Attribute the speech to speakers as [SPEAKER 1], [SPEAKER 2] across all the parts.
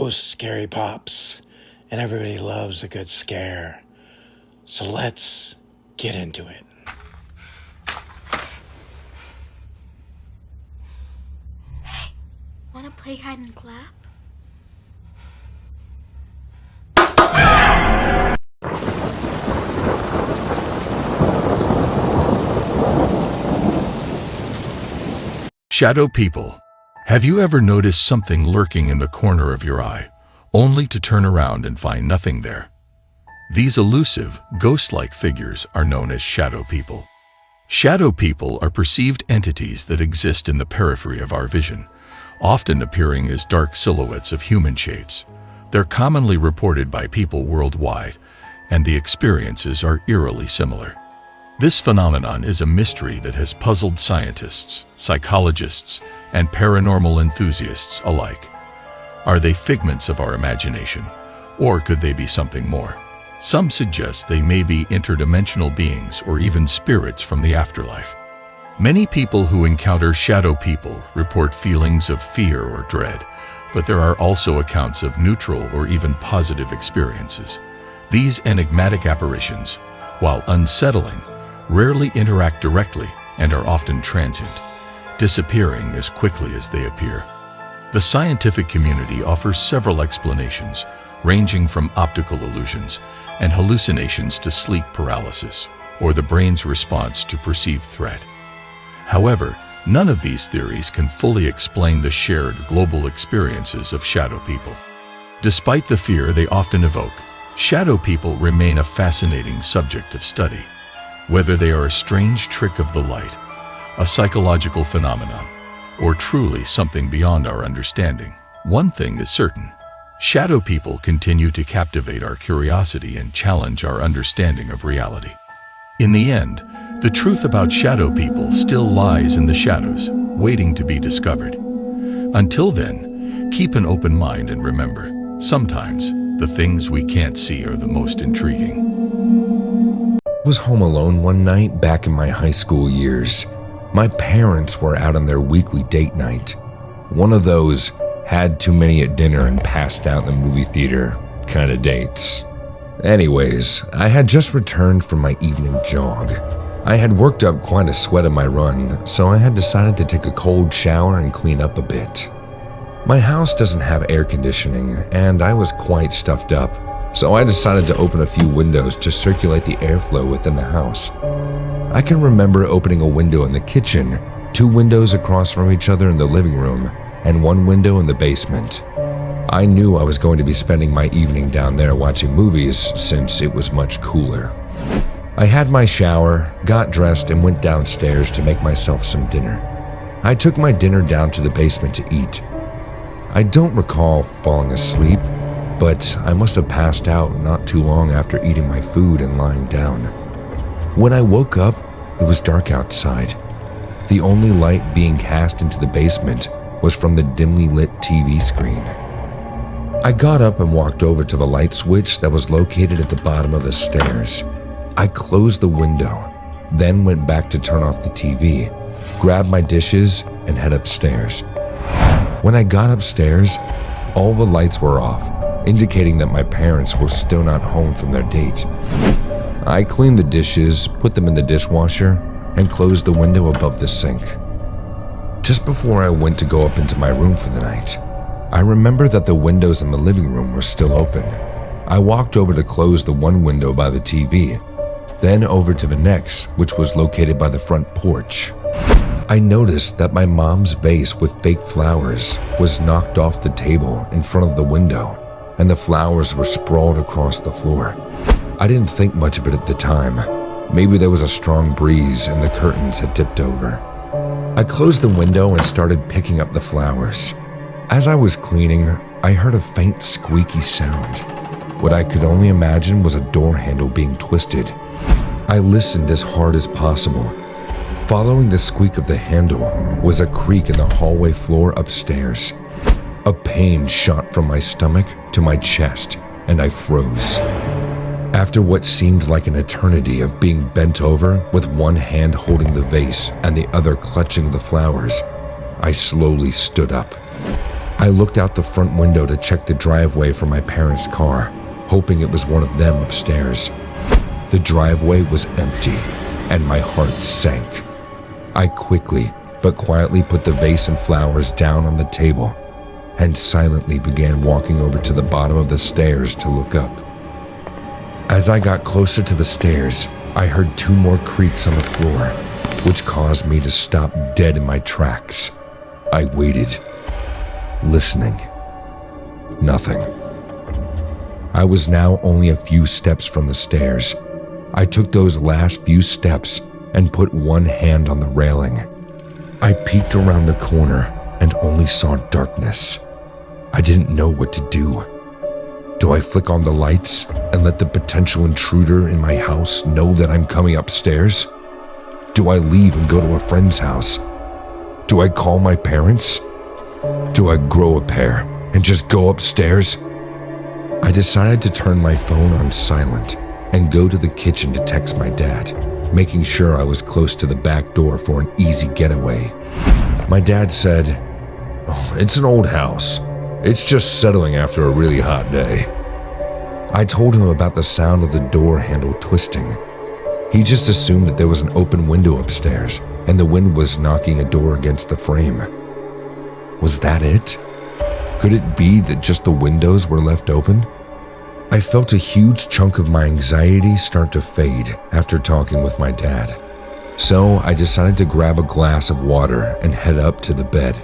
[SPEAKER 1] ghosts, scary pops, and everybody loves a good scare. So let's get into it.
[SPEAKER 2] Hey, wanna play hide and clap?
[SPEAKER 3] Shadow people. Have you ever noticed something lurking in the corner of your eye, only to turn around and find nothing there? These elusive, ghost-like figures are known as shadow people. Shadow people are perceived entities that exist in the periphery of our vision, often appearing as dark silhouettes of human shapes. They're commonly reported by people worldwide, and the experiences are eerily similar. This phenomenon is a mystery that has puzzled scientists, psychologists, and paranormal enthusiasts alike. Are they figments of our imagination, or could they be something more? Some suggest they may be interdimensional beings or even spirits from the afterlife. Many people who encounter shadow people report feelings of fear or dread, but there are also accounts of neutral or even positive experiences. These enigmatic apparitions, while unsettling, rarely interact directly and are often transient, disappearing as quickly as they appear. The scientific community offers several explanations, ranging from optical illusions and hallucinations to sleep paralysis, or the brain's response to perceived threat. However, none of these theories can fully explain the shared global experiences of shadow people. Despite the fear they often evoke, shadow people remain a fascinating subject of study. Whether they are a strange trick of the light, a psychological phenomenon, or truly something beyond our understanding, one thing is certain: shadow people continue to captivate our curiosity and challenge our understanding of reality. In the end, the truth about shadow people still lies in the shadows, waiting to be discovered. Until then, keep an open mind and remember, sometimes the things we can't see are the most intriguing.
[SPEAKER 4] I was home alone one night back in my high school years. My parents were out on their weekly date night. One of those had too many at dinner and passed out in the movie theater kind of dates. Anyways, I had just returned from my evening jog. I had worked up quite a sweat in my run, so I had decided to take a cold shower and clean up a bit. My house doesn't have air conditioning, and I was quite stuffed up, so I decided to open a few windows to circulate the airflow within the house. I can remember opening a window in the kitchen, 2 windows across from each other in the living room, and 1 window in the basement. I knew I was going to be spending my evening down there watching movies since it was much cooler. I had my shower, got dressed, and went downstairs to make myself some dinner. I took my dinner down to the basement to eat. I don't recall falling asleep, but I must have passed out not too long after eating my food and lying down. When I woke up, it was dark outside. The only light being cast into the basement was from the dimly lit TV screen. I got up and walked over to the light switch that was located at the bottom of the stairs. I closed the window, then went back to turn off the TV, grabbed my dishes, and head upstairs. When I got upstairs, all the lights were off, indicating that my parents were still not home from their date. I cleaned the dishes, put them in the dishwasher, and closed the window above the sink. Just before I went to go up into my room for the night, I remember that the windows in the living room were still open. I walked over to close the one window by the TV, then over to the next, which was located by the front porch. I noticed that my mom's vase with fake flowers was knocked off the table in front of the window, and the flowers were sprawled across the floor. I didn't think much of it at the time. Maybe there was a strong breeze and the curtains had tipped over. I closed the window and started picking up the flowers. As I was cleaning, I heard a faint squeaky sound. What I could only imagine was a door handle being twisted. I listened as hard as possible. Following the squeak of the handle was a creak in the hallway floor upstairs. A pain shot from my stomach to my chest, and I froze. After what seemed like an eternity of being bent over with one hand holding the vase and the other clutching the flowers, I slowly stood up. I looked out the front window to check the driveway for my parents' car, hoping it was one of them upstairs. The driveway was empty, and my heart sank. I quickly but quietly put the vase and flowers down on the table and silently began walking over to the bottom of the stairs to look up. As I got closer to the stairs, I heard 2 more creaks on the floor, which caused me to stop dead in my tracks. I waited, listening. Nothing. I was now only a few steps from the stairs. I took those last few steps and put one hand on the railing. I peeked around the corner and only saw darkness. I didn't know what to do. Do I flick on the lights and let the potential intruder in my house know that I'm coming upstairs? Do I leave and go to a friend's house? Do I call my parents? Do I grow a pair and just go upstairs? I decided to turn my phone on silent and go to the kitchen to text my dad, making sure I was close to the back door for an easy getaway. My dad said, "Oh, it's an old house. It's just settling after a really hot day." I told him about the sound of the door handle twisting. He just assumed that there was an open window upstairs and the wind was knocking a door against the frame. Was that it? Could it be that just the windows were left open? I felt a huge chunk of my anxiety start to fade after talking with my dad. So I decided to grab a glass of water and head up to the bed.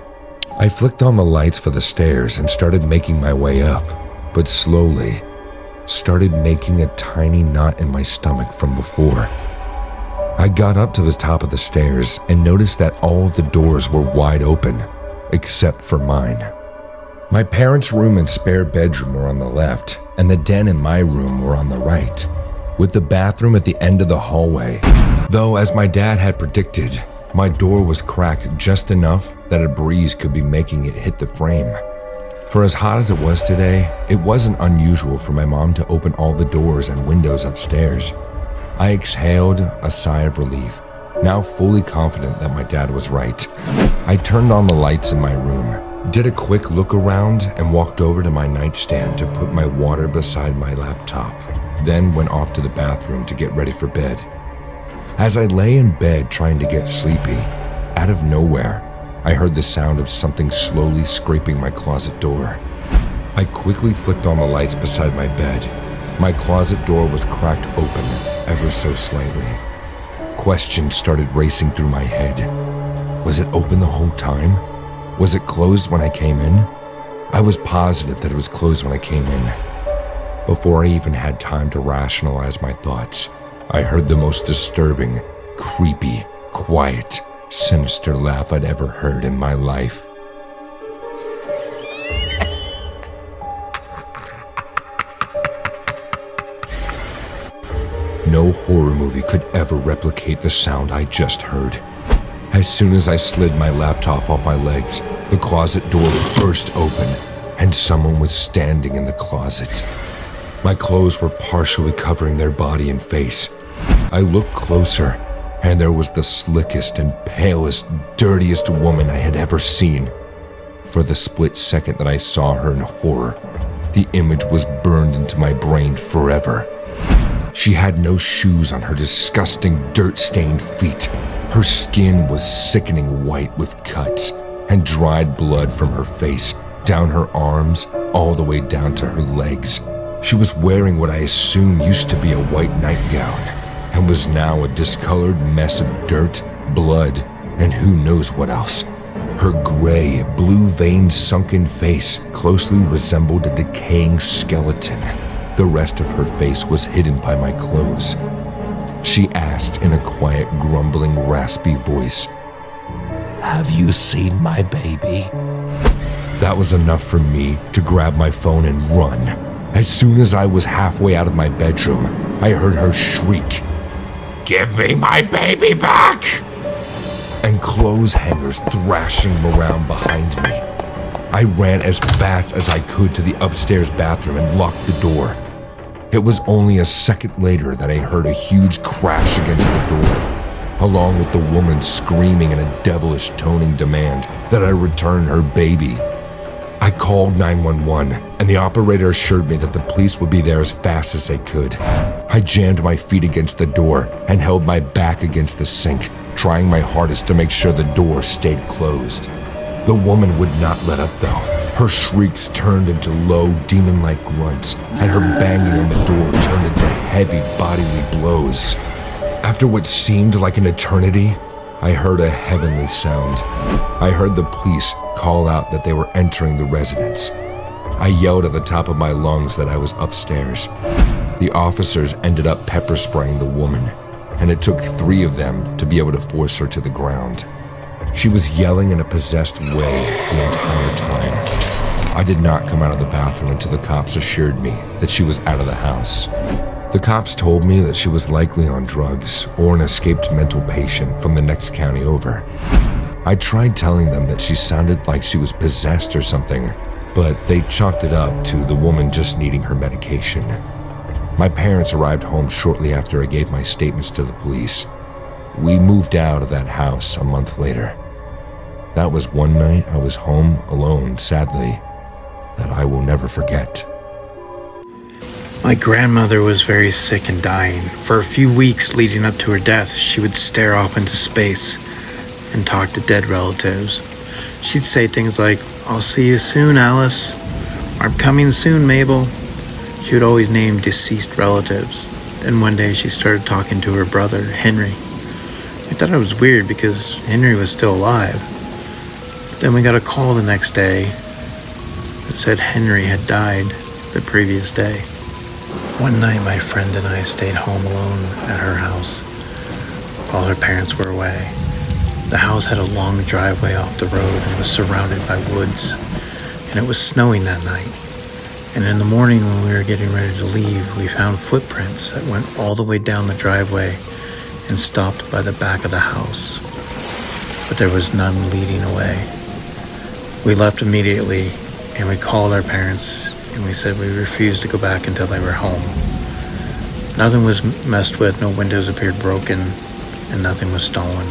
[SPEAKER 4] I flicked on the lights for the stairs and started making my way up, but slowly started making a tiny knot in my stomach from before. I got up to the top of the stairs and noticed that all of the doors were wide open, except for mine. My parents' room and spare bedroom were on the left, and the den and my room were on the right, with the bathroom at the end of the hallway. Though, as my dad had predicted, my door was cracked just enough that a breeze could be making it hit the frame. For as hot as it was today, it wasn't unusual for my mom to open all the doors and windows upstairs. I exhaled a sigh of relief, now fully confident that my dad was right. I turned on the lights in my room, did a quick look around, and walked over to my nightstand to put my water beside my laptop, then went off to the bathroom to get ready for bed. As I lay in bed trying to get sleepy, out of nowhere, I heard the sound of something slowly scraping my closet door. I quickly flicked on the lights beside my bed. My closet door was cracked open ever so slightly. Questions started racing through my head. Was it open the whole time? Was it closed when I came in? I was positive that it was closed when I came in. Before I even had time to rationalize my thoughts, I heard the most disturbing, creepy, quiet, sinister laugh I'd ever heard in my life. No horror movie could ever replicate the sound I just heard. As soon as I slid my laptop off my legs, the closet door burst open, and someone was standing in the closet. My clothes were partially covering their body and face. I looked closer, and there was the slickest and palest, dirtiest woman I had ever seen. For the split second that I saw her in horror, the image was burned into my brain forever. She had no shoes on her disgusting, dirt-stained feet. Her skin was sickening white with cuts and dried blood from her face, down her arms, all the way down to her legs. She was wearing what I assume used to be a white nightgown, and was now a discolored mess of dirt, blood, and who knows what else. Her gray, blue-veined, sunken face closely resembled a decaying skeleton. The rest of her face was hidden by my clothes. She asked in a quiet, grumbling, raspy voice, "Have you seen my baby?" That was enough for me to grab my phone and run. As soon as I was halfway out of my bedroom, I heard her shriek, "Give me my baby back!" and clothes hangers thrashing around behind me. I ran as fast as I could to the upstairs bathroom and locked the door. It was only a second later that I heard a huge crash against the door, along with the woman screaming in a devilish toning demand that I return her baby. I called 911, and the operator assured me that the police would be there as fast as they could. I jammed my feet against the door and held my back against the sink, trying my hardest to make sure the door stayed closed. The woman would not let up though. Her shrieks turned into low, demon-like grunts, and her banging on the door turned into heavy bodily blows. After what seemed like an eternity, I heard a heavenly sound. I heard the police call out that they were entering the residence. I yelled at the top of my lungs that I was upstairs. The officers ended up pepper spraying the woman, and it took 3 of them to be able to force her to the ground. She was yelling in a possessed way the entire time. I did not come out of the bathroom until the cops assured me that she was out of the house. The cops told me that she was likely on drugs or an escaped mental patient from the next county over. I tried telling them that she sounded like she was possessed or something, but they chalked it up to the woman just needing her medication. My parents arrived home shortly after I gave my statements to the police. We moved out of that house a month later. That was one night I was home alone, sadly, that I will never forget.
[SPEAKER 1] My grandmother was very sick and dying. For a few weeks leading up to her death, she would stare off into space and talk to dead relatives. She'd say things like, "I'll see you soon, Alice," or "I'm coming soon, Mabel." She would always name deceased relatives. Then one day she started talking to her brother, Henry. We thought it was weird because Henry was still alive. But then we got a call the next day that said Henry had died the previous day. One night my friend and I stayed home alone at her house while her parents were away. The house had a long driveway off the road and was surrounded by woods, and it was snowing that night. And in the morning when we were getting ready to leave, we found footprints that went all the way down the driveway and stopped by the back of the house. But there was none leading away. We left immediately and we called our parents and we said we refused to go back until they were home. Nothing was messed with, no windows appeared broken, and nothing was stolen.